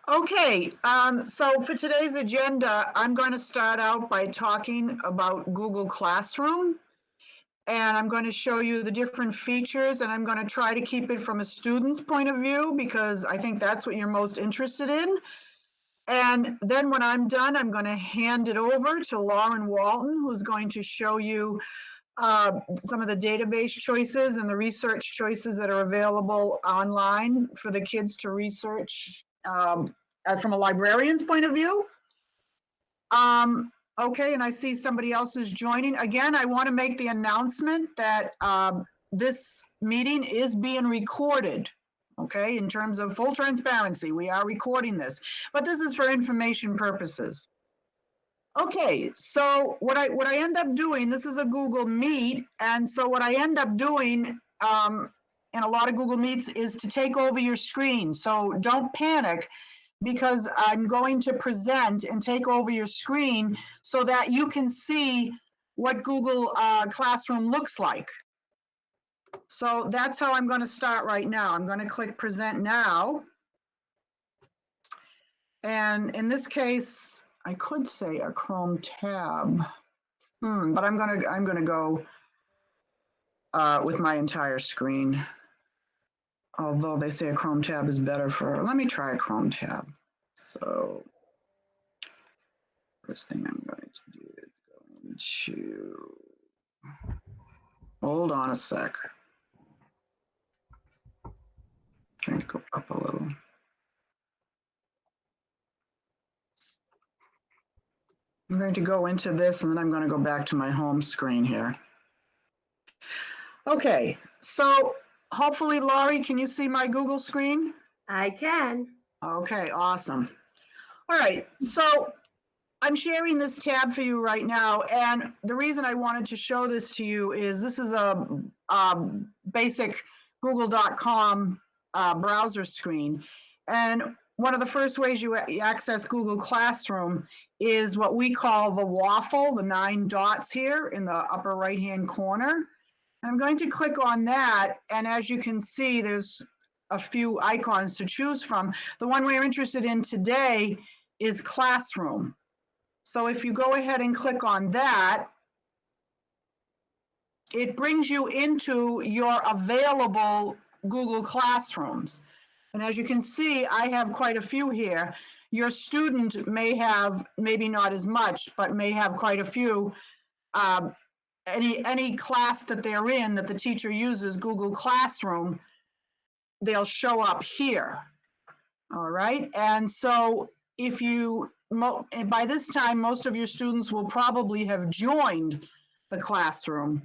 Okay, so for today's agenda, I'm going to start out by talking about Google Classroom. And I'm going to show you the different features, and I'm going to try to keep it from a student's point of view because I think that's what you're most interested in. And then when I'm done, I'm going to hand it over to Lauren Walton, who's going to show you some of the database choices and the research choices that are available online for the kids to research from a librarian's point of view. Okay, and I see somebody else is joining. Again, I want to make the announcement that this meeting is being recorded. Okay, in terms of full transparency, we are recording this, but this is for information purposes. Okay, so what I end up doing, this is a Google Meet, and so what I end up doing in a lot of Google Meets is to take over your screen. So don't panic, because I'm going to present and take over your screen so that you can see what Google Classroom looks like. So that's how I'm going to start right now. I'm going to click Present Now. And in this case, I could say a Chrome tab, but I'm gonna go with my entire screen. Although they say a Chrome tab is better for, let me try a Chrome tab. So first thing I'm going to do is going to, hold on a sec. Trying to go up a little. I'm going to go into this and then I'm going to go back to my home screen here. Okay, so hopefully, Laurie, can you see my Google screen? I can. Okay, awesome. All right, so I'm sharing this tab for you right now, and the reason I wanted to show this to you is this is a basic google.com browser screen, and one of the first ways you access Google Classroom is what we call the waffle, the 9 dots here in the upper right-hand corner. And I'm going to click on that, and as you can see, there's a few icons to choose from. The one we're interested in today is Classroom. So if you go ahead and click on that, it brings you into your available Google Classrooms. And as you can see, I have quite a few here. Your student may have, maybe not as much, but may have quite a few. Any class that they're in that the teacher uses Google Classroom, they'll show up here. All right. And so if you, by this time, most of your students will probably have joined the classroom.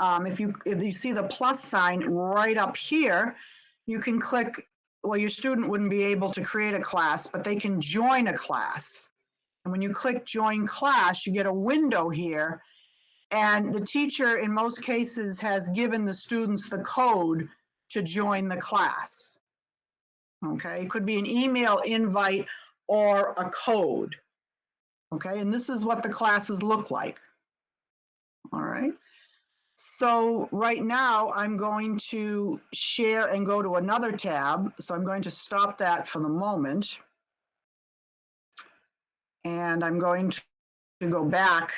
If you see the plus sign right up here, you can click, well, your student wouldn't be able to create a class, but they can join a class. And when you click join class, you get a window here. And the teacher, in most cases, has given the students the code to join the class. Okay, it could be an email invite or a code. Okay, and this is what the classes look like. All right. So right now I'm going to share and go to another tab. So I'm going to stop that for the moment. And I'm going to go back.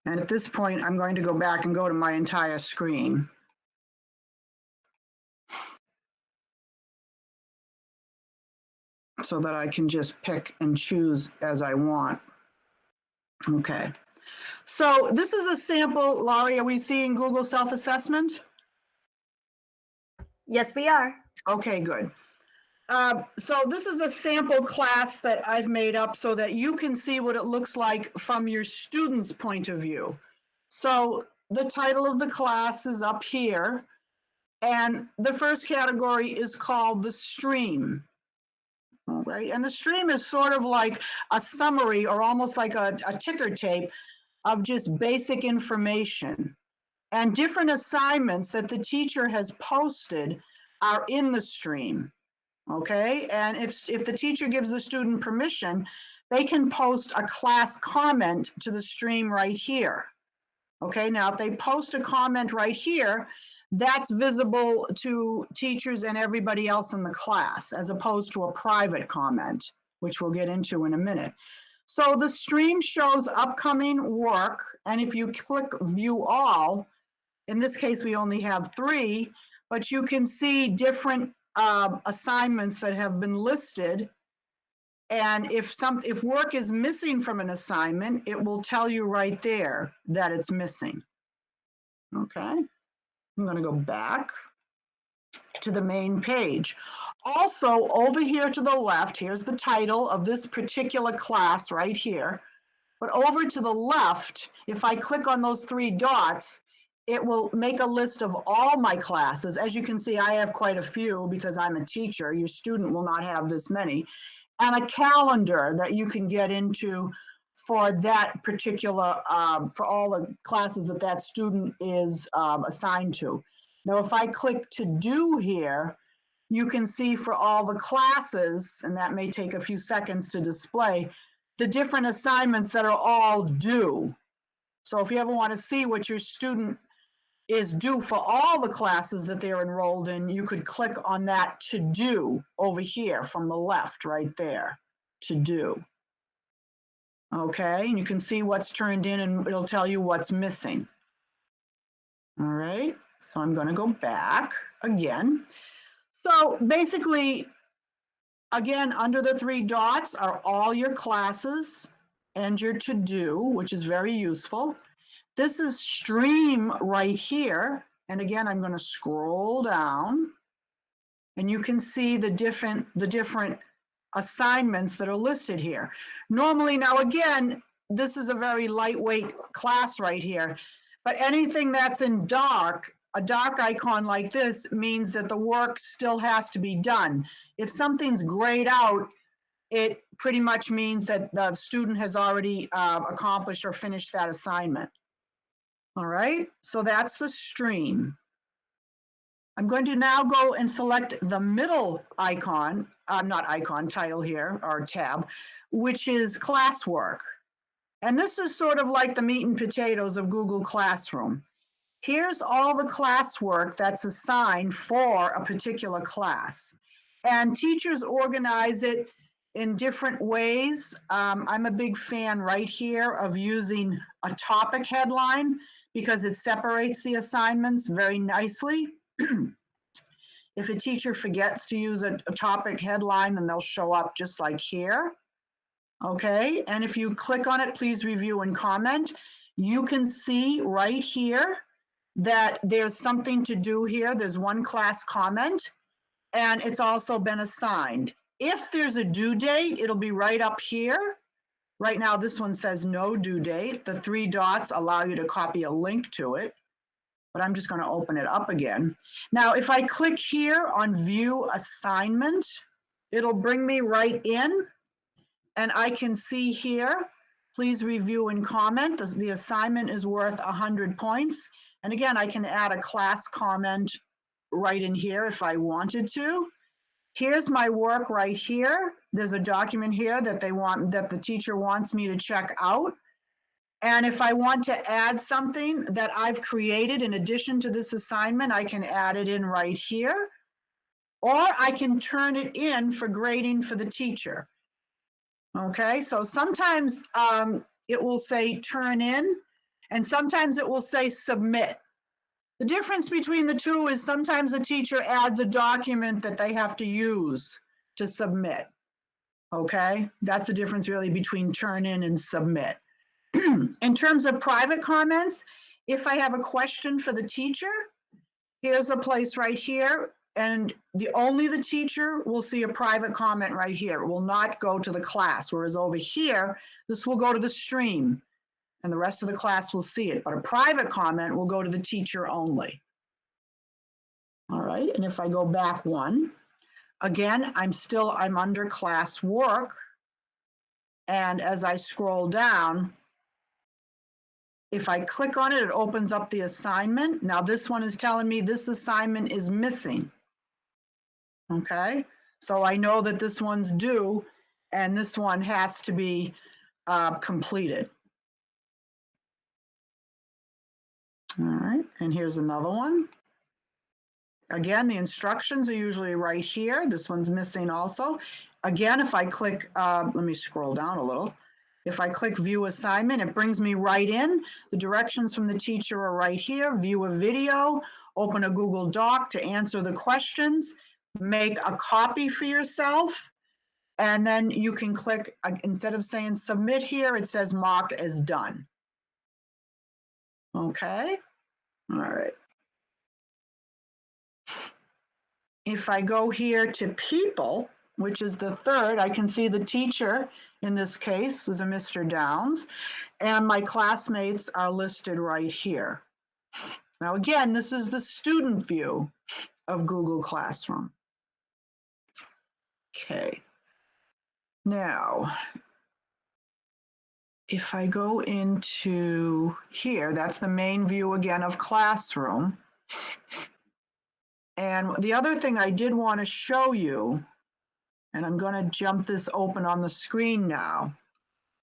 And at this point, I'm going to go back and go to my entire screen. So that I can just pick and choose as I want. Okay. So this is a sample. Laurie, are we seeing Google Self-Assessment? Yes, we are. Okay, good. So this is a sample class that I've made up so that you can see what it looks like from your student's point of view. So the title of the class is up here, and the first category is called the stream. Right, and the stream is sort of like a summary or almost like a ticker tape of just basic information. And different assignments that the teacher has posted are in the stream. Okay, and if the teacher gives the student permission, they can post a class comment to the stream right here. Okay, now if they post a comment right here, that's visible to teachers and everybody else in the class, as opposed to a private comment, which we'll get into in a minute. So the stream shows upcoming work, and if you click view all, in this case, we only have 3, but you can see different assignments that have been listed. And if work is missing from an assignment, it will tell you right there that it's missing. Okay, I'm going to go back to the main page. Also, over here to the left, here's the title of this particular class right here. But over to the left, if I click on those 3 dots, it will make a list of all my classes. As you can see, I have quite a few because I'm a teacher. Your student will not have this many. And a calendar that you can get into for that particular, for all the classes that that student is assigned to. Now, if I click to do here, you can see for all the classes, and that may take a few seconds to display, the different assignments that are all due. So if you ever want to see what your student is due for all the classes that they're enrolled in, you could click on that to do over here from the left right there, to do. Okay, and you can see what's turned in and it'll tell you what's missing. All right, so I'm going to go back again. So basically, again, under the 3 dots are all your classes and your to do, which is very useful. This is stream right here. And again, I'm going to scroll down and you can see the different assignments that are listed here. Normally, now again, this is a very lightweight class right here, but anything that's in dark, a dark icon like this means that the work still has to be done. If something's grayed out, it pretty much means that the student has already accomplished or finished that assignment. All right, so that's the stream. I'm going to now go and select the middle icon, not icon, title here, or tab, which is classwork. And this is sort of like the meat and potatoes of Google Classroom. Here's all the classwork that's assigned for a particular class. And teachers organize it in different ways. I'm a big fan right here of using a topic headline because it separates the assignments very nicely. If a teacher forgets to use a topic headline, then they'll show up just like here. Okay, and if you click on it, please review and comment. You can see right here that there's something to do here. There's one class comment, and it's also been assigned. If there's a due date, it'll be right up here. Right now, this one says no due date. The 3 dots allow you to copy a link to it, but I'm just going to open it up again. Now, if I click here on view assignment, it'll bring me right in, and I can see here, please review and comment. The assignment is worth 100 points. And again, I can add a class comment right in here if I wanted to. Here's my work right here. There's a document here that the teacher wants me to check out. And if I want to add something that I've created in addition to this assignment, I can add it in right here, or I can turn it in for grading for the teacher. Okay, so sometimes it will say turn in, and sometimes it will say submit. The difference between the two is sometimes the teacher adds a document that they have to use to submit. Okay, that's the difference really between turn in and submit. In terms of private comments, if I have a question for the teacher, here's a place right here, and only the teacher will see a private comment right here. It will not go to the class, whereas over here, this will go to the stream, and the rest of the class will see it. But a private comment will go to the teacher only. All right, and if I go back one, again, I'm under class work, and as I scroll down, if I click on it, it opens up the assignment. Now this one is telling me this assignment is missing. Okay, so I know that this one's due and this one has to be completed. All right, and here's another one. Again, the instructions are usually right here. This one's missing also. Again, if I click, let me scroll down a little. If I click view assignment, it brings me right in. The directions from the teacher are right here. View a video, open a Google Doc to answer the questions, make a copy for yourself, and then you can click, instead of saying submit here, it says marked as done. Okay, all right. If I go here to people, which is the third, I can see the teacher in this case is a Mr. Downs, and my classmates are listed right here. Now again, this is the student view of Google Classroom. Okay. Now, if I go into here, that's the main view again of Classroom. And the other thing I did want to show you, and I'm going to jump this open on the screen now,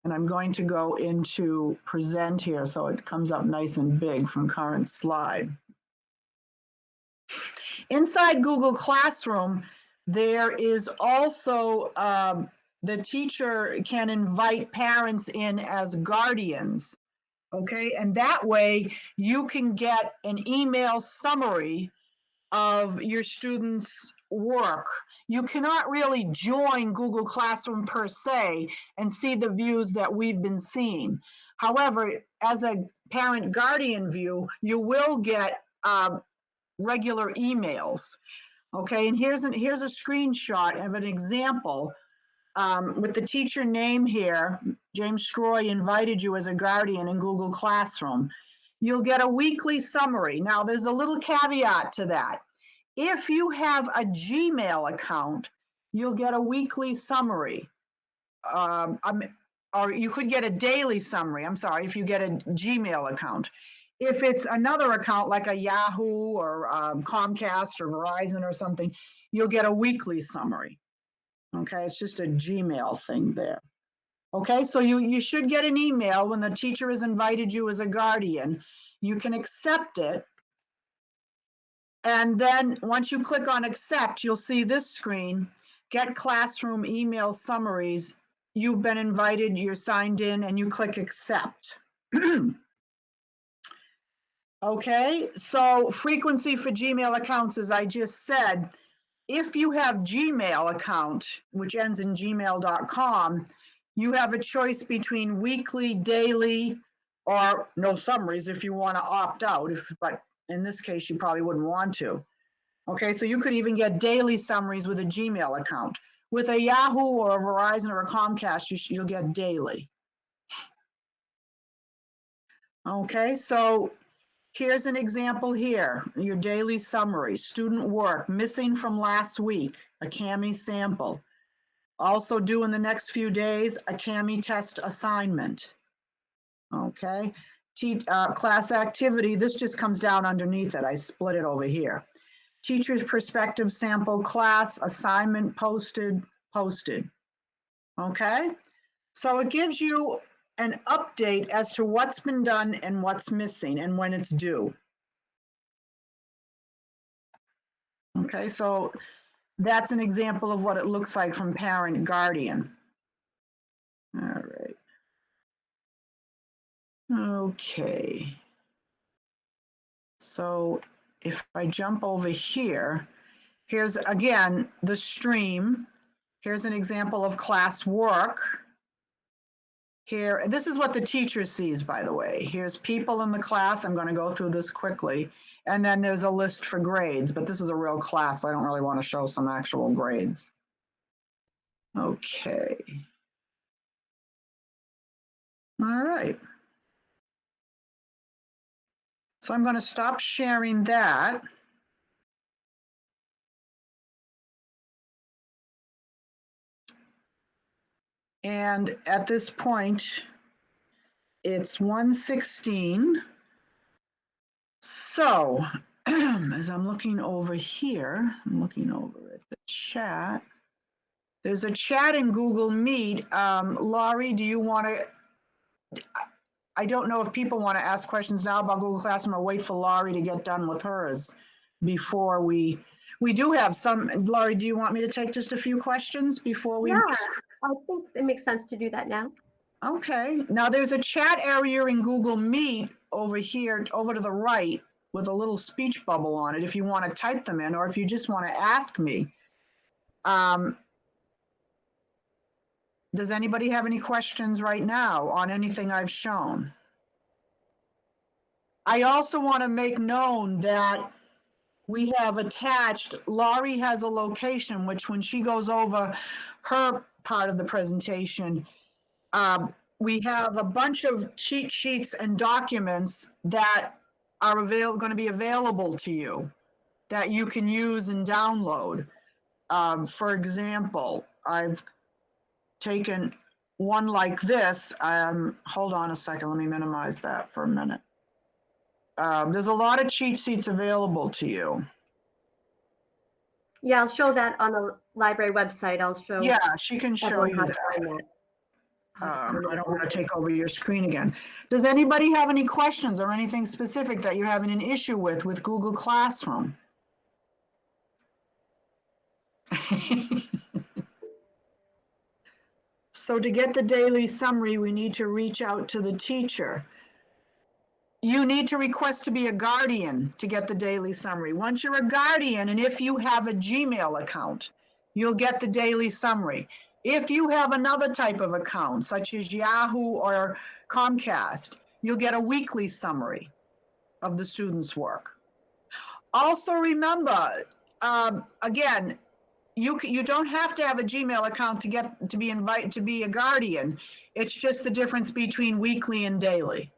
and I'm going to go into present here so it comes up nice and big from current slide. Inside Google Classroom, there is also, the teacher can invite parents in as guardians, okay? And that way you can get an email summary of your students' work. You cannot really join Google Classroom per se and see the views that we've been seeing. However, as a parent guardian view, you will get regular emails. Okay, and here's a screenshot of an example with the teacher name here. James Scroy invited you as a guardian in Google Classroom. You'll get a weekly summary. Now, there's a little caveat to that. If you have a Gmail account, you'll get a weekly summary. Or you could get a daily summary, I'm sorry, if you get a Gmail account. If it's another account like a Yahoo or Comcast or Verizon or something, you'll get a weekly summary. Okay, it's just a Gmail thing there. Okay, so you should get an email when the teacher has invited you as a guardian. You can accept it. And then once you click on accept, you'll see this screen, get classroom email summaries. You've been invited, you're signed in, and you click accept. Okay, so frequency for Gmail accounts, as I just said, if you have Gmail account, which ends in gmail.com, you have a choice between weekly, daily, or no summaries if you want to opt out, but in this case, you probably wouldn't want to. Okay, so you could even get daily summaries with a Gmail account. With a Yahoo or a Verizon or a Comcast, you'll get daily. Okay, so here's an example here, your daily summary, student work, missing from last week, a CAMI sample. Also due in the next few days, a CAMI test assignment. Okay, class activity, this just comes down underneath it. I split it over here. Teacher's perspective sample class assignment posted. Okay, so it gives you an update as to what's been done and what's missing and when it's due. Okay, so that's an example of what it looks like from parent guardian. All right. Okay. So if I jump over here, here's again the stream. Here's an example of class work. Here, this is what the teacher sees, by the way. Here's people in the class. I'm going to go through this quickly. And then there's a list for grades, but this is a real class, so I don't really want to show some actual grades. Okay. All right. So I'm going to stop sharing that. And at this point, it's 1:16. So as I'm looking over here, I'm looking over at the chat. There's a chat in Google Meet. Laurie, do you want to, I don't know if people want to ask questions now about Google Classroom or wait for Laurie to get done with hers. before we do have some. Laurie, do you want me to take just a few questions before we? Yeah, I think it makes sense to do that now. Okay, now there's a chat area in Google Meet over here, over to the right, with a little speech bubble on it if you want to type them in, or if you just want to ask me. Does anybody have any questions right now on anything I've shown? I also want to make known that we have attached, Laurie has a location, which when she goes over her part of the presentation, we have a bunch of cheat sheets and documents that are going to be available to you that you can use and download. For example, I've taken one like this. Hold on a second, let me minimize that for a minute. There's a lot of cheat sheets available to you. Yeah, I'll show that on the library website. I'll show. Yeah, she can show everyone you how to that. find that. I don't want to take over your screen again. Does anybody have any questions or anything specific that you're having an issue with Google Classroom? So to get the daily summary, we need to reach out to the teacher. You need to request to be a guardian to get the daily summary. Once you're a guardian, and if you have a Gmail account, you'll get the daily summary. If you have another type of account, such as Yahoo or Comcast, you'll get a weekly summary of the student's work. Also remember, again, you don't have to have a Gmail account to be invited to be a guardian. It's just the difference between weekly and daily.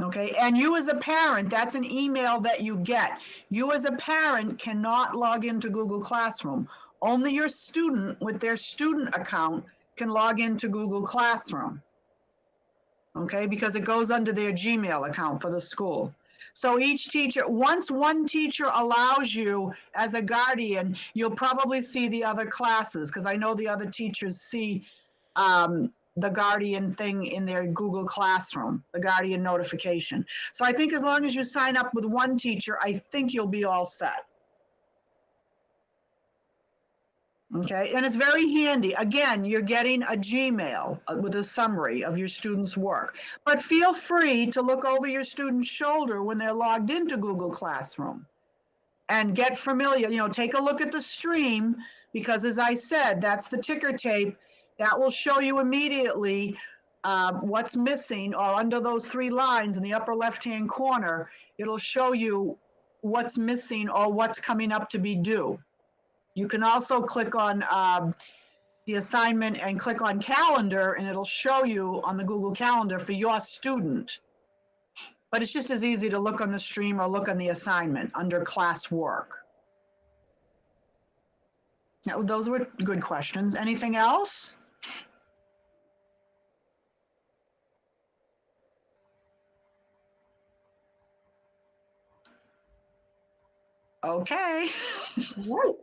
Okay, and you as a parent, that's an email that you get. You as a parent cannot log into Google Classroom. Only your student with their student account can log into Google Classroom. Okay, because it goes under their Gmail account for the school. So each teacher, once one teacher allows you as a guardian, you'll probably see the other classes, because I know the other teachers see the guardian thing in their Google Classroom, the guardian notification. So I think as long as you sign up with one teacher, I think you'll be all set. Okay, and it's very handy. Again, you're getting a Gmail with a summary of your students' work. But feel free to look over your student's shoulder when they're logged into Google Classroom and get familiar. You know, take a look at the stream, because as I said, that's the ticker tape. That will show you immediately what's missing, or under those 3 lines in the upper left-hand corner, it'll show you what's missing or what's coming up to be due. You can also click on the assignment and click on calendar, and it'll show you on the Google Calendar for your student. But it's just as easy to look on the stream or look on the assignment under class work. Now, those were good questions. Anything else? Okay. Right.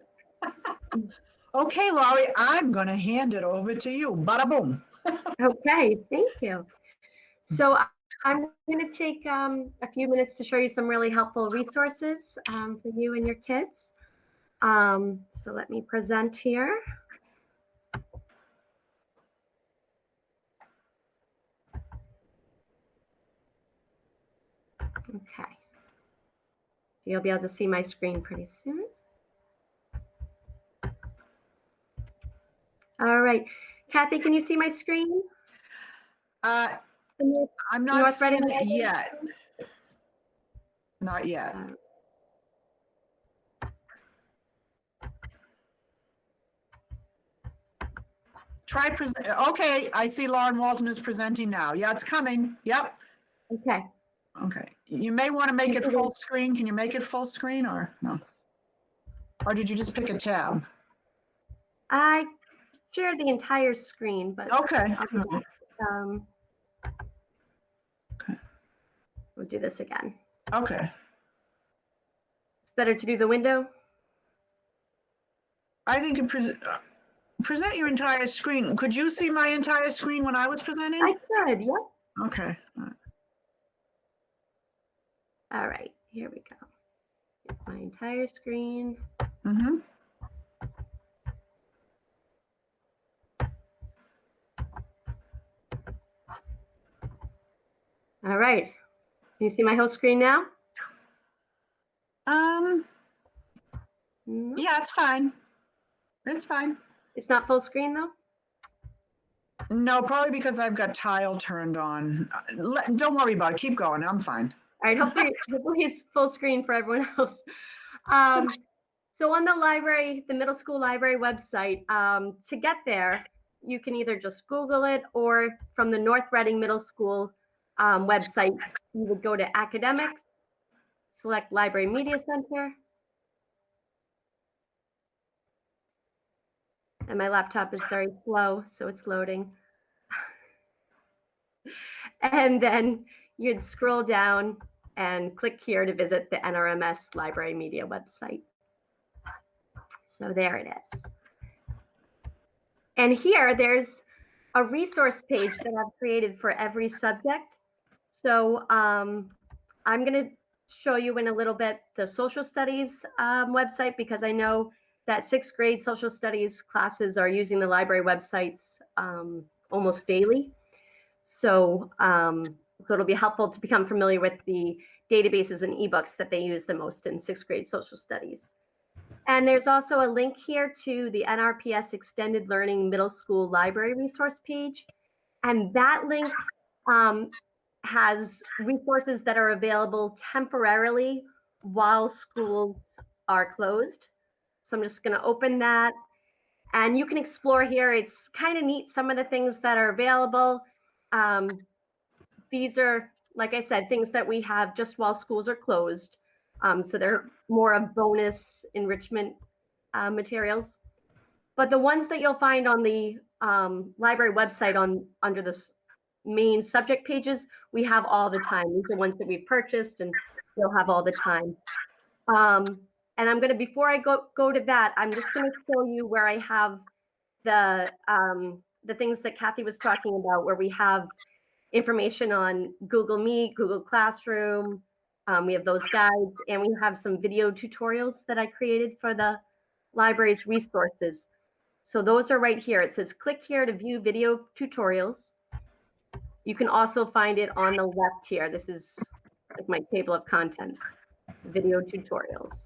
Okay, Laurie, I'm going to hand it over to you. Bada boom. Okay, thank you. So I'm going to take a few minutes to show you some really helpful resources for you and your kids. So let me present here. Okay. You'll be able to see my screen pretty soon. All right. Kathy, can you see my screen? I'm not seeing it yet. Not yet. Try present. Okay, I see Lauren Walton is presenting now. Yeah, it's coming. Yep. Okay. Okay. You may want to make it full screen. Can you make it full screen or no? Or did you just pick a tab? I shared the entire screen, but okay. Okay. We'll do this again. Okay. It's better to do the window. I think you present your entire screen. Could you see my entire screen when I was presenting? I could, yep. Okay. All right, here we go. my entire screen. Mm-hmm. All right. Can you see my whole screen now? No, Yeah, it's fine. It's fine. it's not full screen though. No, probably because I've got tile turned on. Don't worry about it. Keep going. I'm fine. All right, hopefully it's full screen for everyone else. So on the library, the middle school library website, to get there, you can either just Google it, or from the North Reading Middle School website, you would go to academics, select Library Media Center. And my laptop is very slow, so it's loading. And then you'd scroll down and click here to visit the NRMS Library Media website. So there it is. And here there's a resource page that I've created for every subject. So I'm going to show you in a little bit the social studies website, because I know that 6th grade social studies classes are using the library websites almost daily. So it'll be helpful to become familiar with the databases and ebooks that they use the most in 6th grade social studies. And there's also a link here to the NRPS Extended Learning Middle School Library Resource page. And that link has resources that are available temporarily while schools are closed. So I'm just going to open that. And you can explore here. It's kind of neat, some of the things that are available. These are, like I said, things that we have just while schools are closed. So they're more of bonus enrichment materials. But the ones that you'll find on the library website under the main subject pages, we have all the time. These are ones that we've purchased and we'll have all the time. And I'm going to, before I go to that, I'm just going to show you where I have the things that Kathy was talking about, where we have information on Google Meet, Google Classroom. We have those guides, and we have some video tutorials that I created for the library's resources. So those are right here. It says click here to view video tutorials. You can also find it on the left here. This is like my table of contents, video tutorials.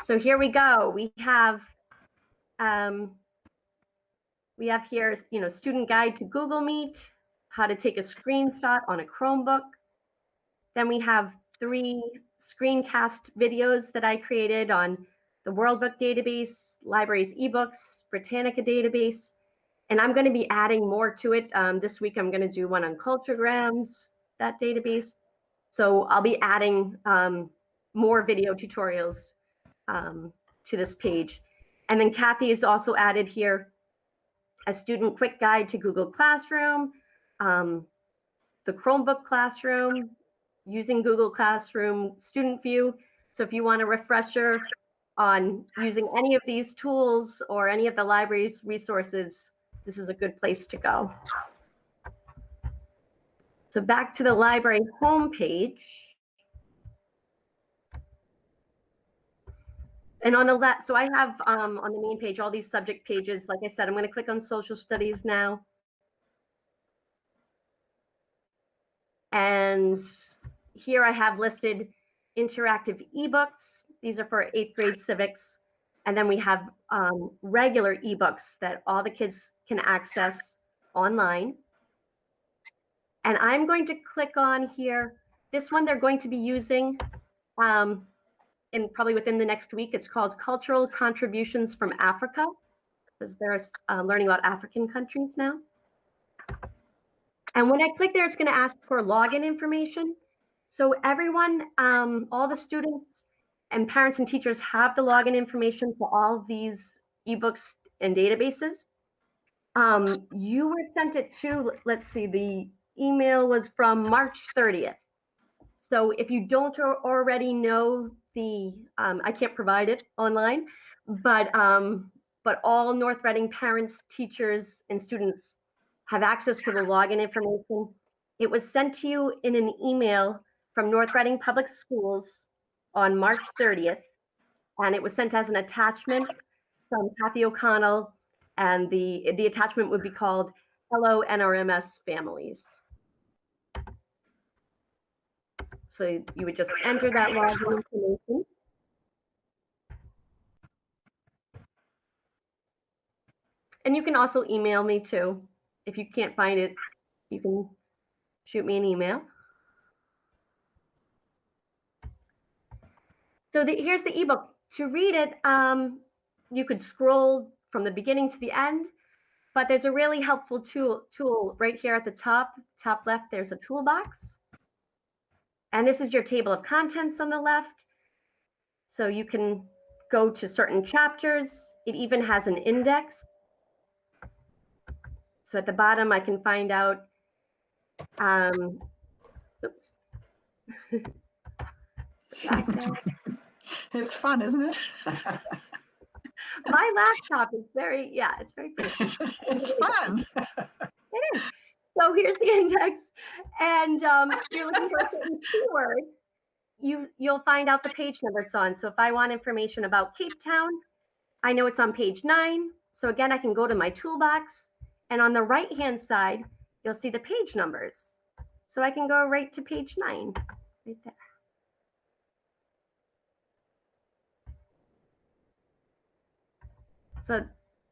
So here we go. We have here, student guide to Google Meet, how to take a screenshot on a Chromebook. Then we have 3 screencast videos that I created on the World Book database, library's ebooks, Britannica database, and I'm going to be adding more to it. This week I'm going to do one on Culturegrams, that database. So I'll be adding more video tutorials to this page. And then Kathy has also added here a student quick guide to Google Classroom, the Chromebook Classroom, using Google Classroom Student View. So if you want a refresher on using any of these tools or any of the library's resources, this is a good place to go. So back to the library homepage. And on the left, so I have on the main page all these subject pages. Like I said, I'm going to click on social studies now. And here I have listed interactive ebooks. These are for 8th grade civics. And then we have regular ebooks that all the kids can access online. And I'm going to click on here. This one they're going to be using and probably within the next week. It's called Cultural Contributions from Africa, because they're learning about African countries now. And when I click there, it's going to ask for login information. So everyone, all the students and parents and teachers have the login information for all of these ebooks and databases. You were sent it to, let's see, the email was from March 30th. So if you don't already know the, I can't provide it online, but all North Reading parents, teachers, and students have access to the login information. It was sent to you in an email from North Reading Public Schools on March 30th, and it was sent as an attachment from Kathy O'Connell, and the attachment would be called Hello NRMS Families. So you would just enter that login information. And you can also email me too. If you can't find it, you can shoot me an email. So here's the ebook. To read it, you could scroll from the beginning to the end, but there's a really helpful tool right here at the top left. There's a toolbox. And this is your table of contents on the left. So you can go to certain chapters. It even has an index. So at the bottom, I can find out, oops. It's fun, isn't it? My laptop is very, it's very pretty. It's fun. It is. So here's the index, and if you're looking for a certain keyword, you'll find out the page number it's on. So if I want information about Cape Town, I know it's on page 9. So again, I can go to my toolbox, and on the right-hand side, you'll see the page numbers. So I can go right to page 9, right there. So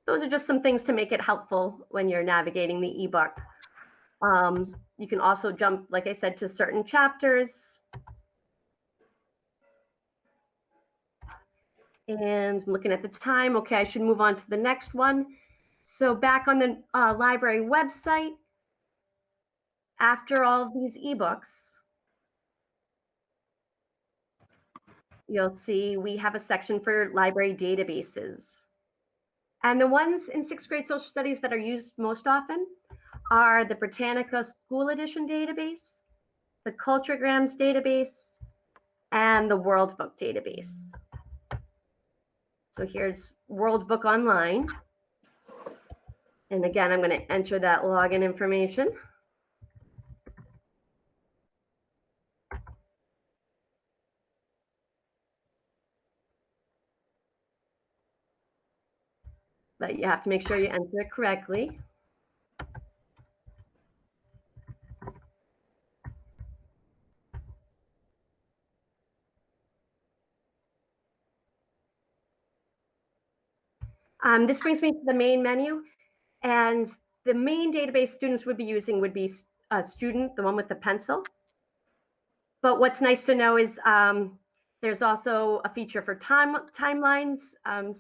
those are just some things to make it helpful when you're navigating the ebook. You can also jump, like I said, to certain chapters. And I'm looking at the time. Okay, I should move on to the next one. So back on the library website, after all of these ebooks, you'll see we have a section for library databases. And the ones in 6th grade social studies that are used most often are the Britannica School Edition database, the Culturegrams database, and the World Book database. So here's World Book Online. And again, I'm going to enter that login information. But you have to make sure you enter it correctly. This brings me to the main menu, and the main database students would be using would be a student, the one with the pencil. But what's nice to know is there's also a feature for timelines.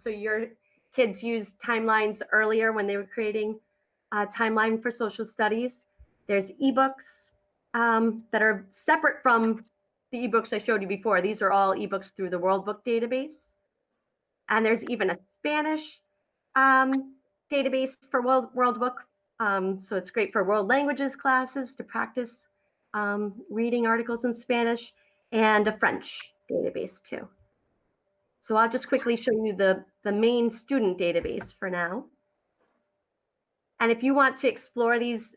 So your kids used timelines earlier when they were creating a timeline for social studies. There's ebooks that are separate from the ebooks I showed you before. These are all ebooks through the World Book database. And there's even a Spanish database for World Book. So it's great for world languages classes to practice reading articles in Spanish, and a French database too. So I'll just quickly show you the main student database for now. And if you want to explore these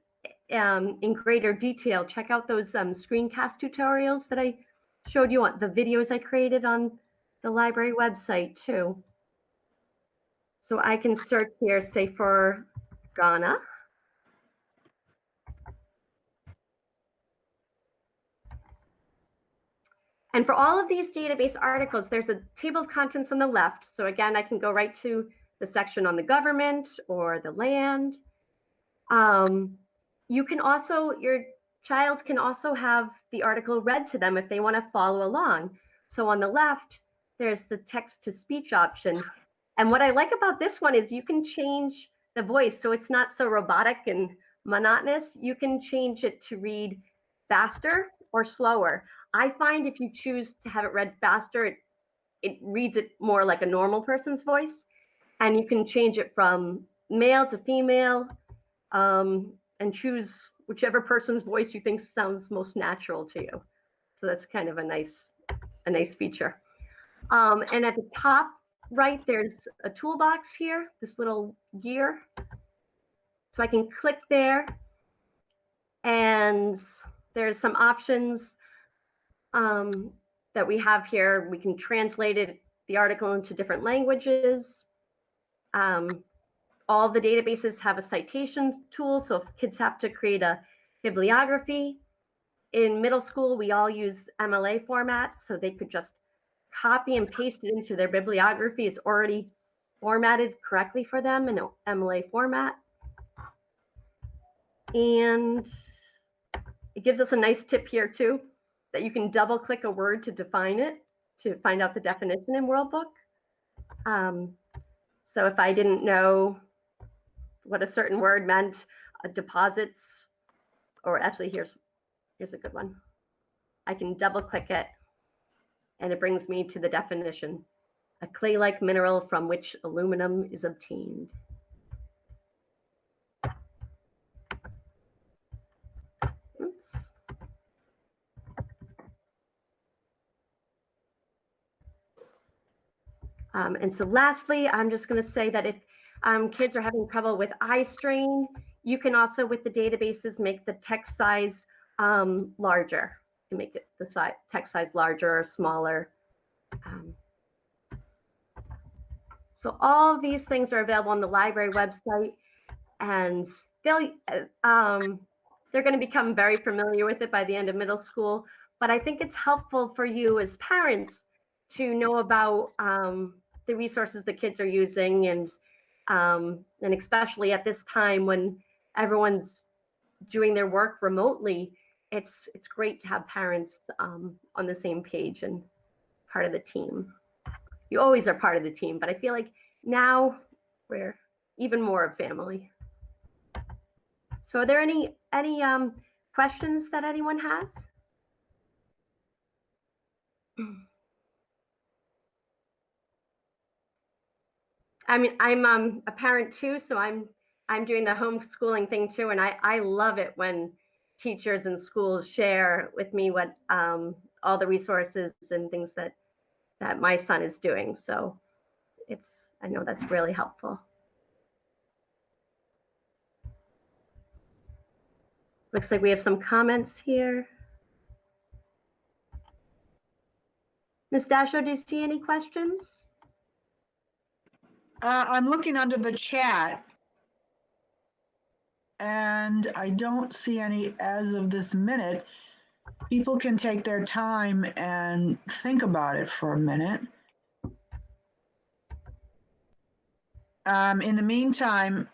in greater detail, check out those screencast tutorials that I showed you on the videos I created on the library website too. So I can search here, say for Ghana. And for all of these database articles, there's a table of contents on the left. So again, I can go right to the section on the government or the land. You can also, your child can also have the article read to them if they want to follow along. So on the left, there's the text to speech option. And what I like about this one is you can change the voice so it's not so robotic and monotonous. You can change it to read faster or slower. I find if you choose to have it read faster, it reads it more like a normal person's voice. And you can change it from male to female and choose whichever person's voice you think sounds most natural to you. So that's kind of a nice feature. And at the top right, there's a toolbox here, this little gear. So I can click there, and there's some options that we have here. We can translate the article into different languages. All the databases have a citation tool, so if kids have to create a bibliography. In middle school, we all use MLA format, so they could just copy and paste it into their bibliography. It's already formatted correctly for them in MLA format. And it gives us a nice tip here too, that you can double click a word to define it, to find out the definition in Worldbook. So if I didn't know what a certain word meant, deposits, or actually here's a good one. I can double click it and it brings me to the definition: a clay-like mineral from which aluminum is obtained. Oops. And so lastly, I'm just going to say that if kids are having trouble with eye strain, you can also, with the databases, make the text size larger. You can make it the text size larger or smaller. So all of these things are available on the library website, and they're going to become very familiar with it by the end of middle school. But I think it's helpful for you as parents to know about the resources the kids are using, and especially at this time when everyone's doing their work remotely, it's great to have parents on the same page and part of the team. You always are part of the team, but I feel like now we're even more of family. So are there any questions that anyone has? I mean, I'm a parent too, so I'm doing the homeschooling thing too, and I love it when teachers and schools share with me what all the resources and things that my son is doing. So I know that's really helpful. Looks like we have some comments here. Ms. Dasho, do you see any questions? I'm looking under the chat, and I don't see any as of this minute. People can take their time and think about it for a minute. In the meantime,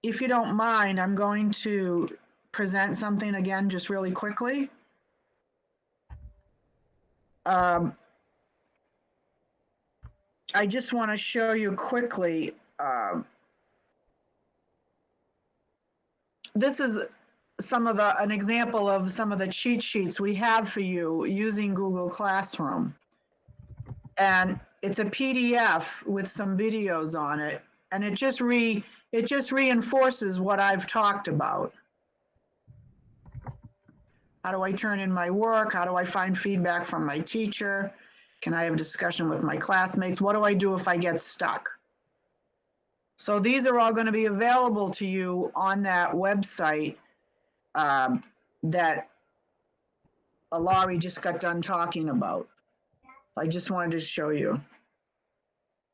if you don't mind, I'm going to present something again just really quickly. I just want to show you quickly. This is an example of some of the cheat sheets we have for you using Google Classroom. And it's a PDF with some videos on it, and it just reinforces what I've talked about. How do I turn in my work? How do I find feedback from my teacher? Can I have a discussion with my classmates? What do I do if I get stuck? So these are all going to be available to you on that website that Laurie just got done talking about. I just wanted to show you.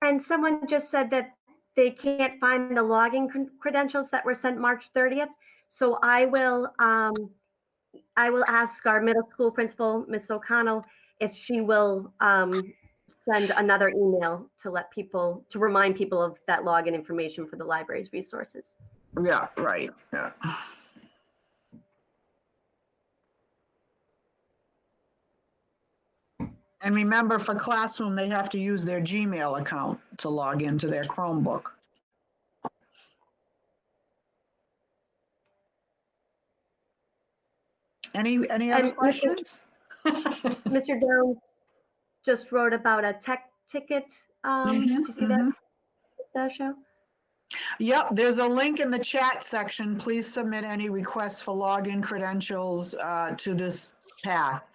And someone just said that they can't find the login credentials that were sent March 30th. So I will ask our middle school principal, Ms. O'Connell, if she will send another email to remind people of that login information for the library's resources. Yeah, right. Yeah. And remember, for Classroom, they have to use their Gmail account to log into their Chromebook. Any other questions? Mr. Jones just wrote about a tech ticket. Did you see that show? Yep, there's a link in the chat section. Please submit any requests for login credentials to this path.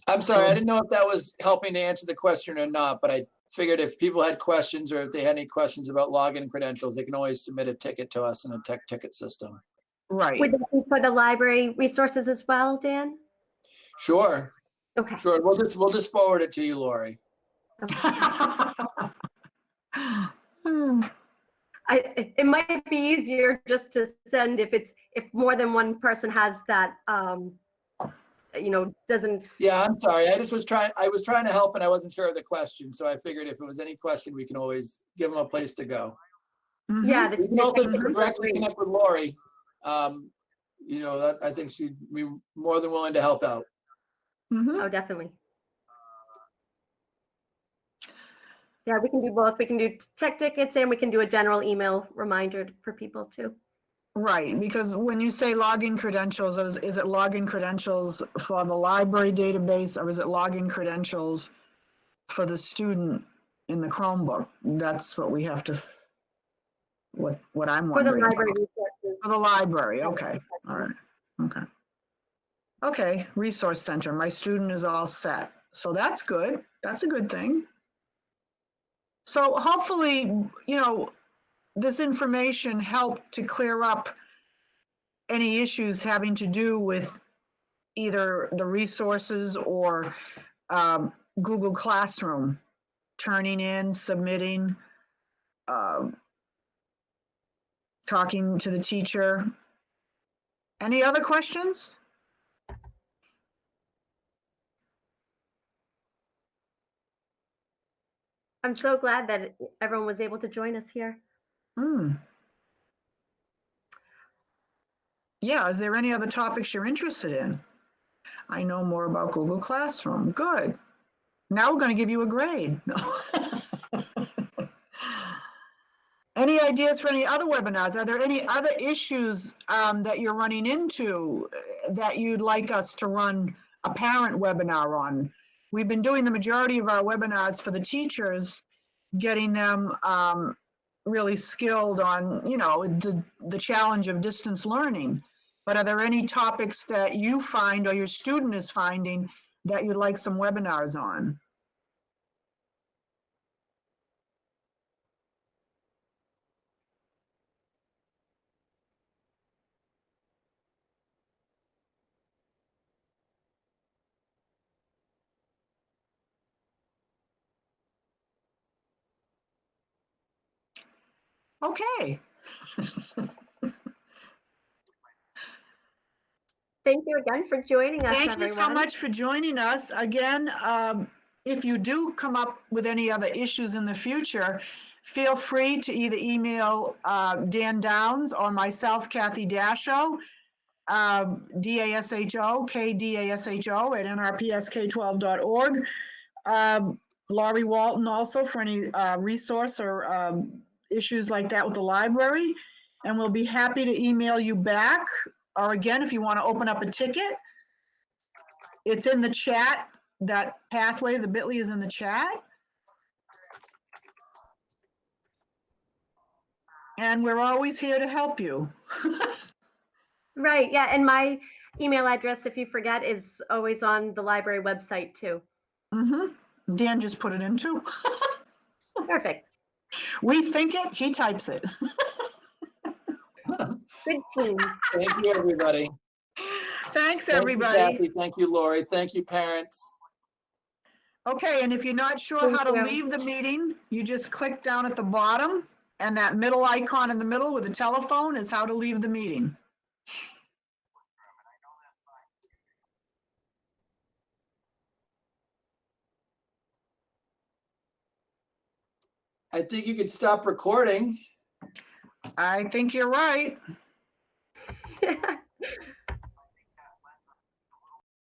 I'm sorry, I didn't know if that was helping to answer the question or not, but I figured if people had questions or if they had any questions about login credentials, they can always submit a ticket to us in a tech ticket system. Right. Would that be for the library resources as well, Dan? Sure. Okay. Sure, we'll just forward it to you, Lori. It might be easier just to send if more than one person has that, doesn't. Yeah, I'm sorry. I was trying to help and I wasn't sure of the question. So I figured if it was any question, we can always give them a place to go. Yeah. We can also technical directly great. connect with Lori. I think she'd be more than willing to help out. Oh, definitely. Yeah, we can do both. We can do tech tickets and we can do a general email reminder for people too. Right, because when you say login credentials, is it login credentials for the library database or is it login credentials for the student in the Chromebook? That's what we have to, what I'm For the wondering. library resources. For the library, okay, all right, okay. Okay, resource center, my student is all set. So that's good, that's a good thing. So hopefully, this information helped to clear up any issues having to do with either the resources or Google Classroom, turning in, submitting, talking to the teacher. Any other questions? I'm so glad that everyone was able to join us here. Yeah, is there any other topics you're interested in? I know more about Google Classroom. Good. Now we're going to give you a grade. Any ideas for any other webinars? Are there any other issues that you're running into that you'd like us to run a parent webinar on? We've been doing the majority of our webinars for the teachers, getting them really skilled on, the challenge of distance learning. But are there any topics that you find or your student is finding that you'd like some webinars on? Okay. Thank you again for joining us, Thank everyone. you so much for joining us. Again, if you do come up with any other issues in the future, feel free to either email Dan Downs or myself, Kathy Dasho, DASHO, KDASHO at nrpsk12.org. Laurie Walton also for any resource or issues like that with the library. And we'll be happy to email you back. Or again, if you want to open up a ticket, it's in the chat. That pathway, the bit.ly is in the chat. And we're always here to help you. Right, yeah, and my email address, if you forget, is always on the library website too. Dan just put it in too. Perfect. We think it, he types it. Good team. Thank you, everybody. Thanks, Thank you, everybody. Kathy. Thank you, Lori. Thank you, parents. Okay, and if you're not sure Thank how to you. leave the meeting, you just click down at the bottom, and that middle icon in the middle with the telephone is how to leave the meeting. I think you could stop recording. I think you're right.